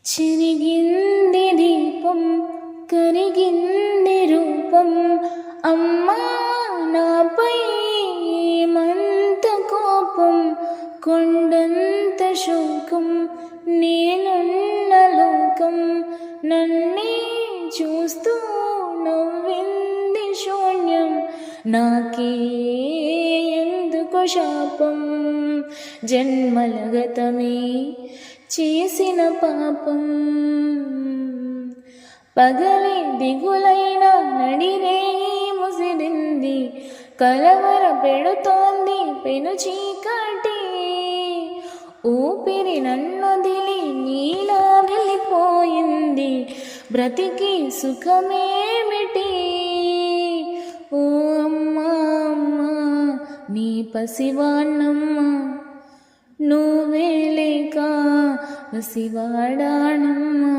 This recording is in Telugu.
చిరిగింది దీపం కరిగింది రూపం అమ్మా నాపై ఏమంత కోపం కొండంత శోకం నేనున్న లోకం నన్నే చూస్తూ నవ్వింది శూన్యం నాకే ఎందుకు శాపం జన్మల గతమే చేసిన పాపం పగలే దిగులైన నడిరే ముసిరింది కలవర పెడుతోంది పెను చీకటి ఊపిరి నన్నొదిలి నీలా వెళ్ళిపోయింది బ్రతికి సుఖమేమిటి ఓ అమ్మా అమ్మా నీ పసివాణ్ణమ్మా నువ్వే లేక పసివాడానమ్మా.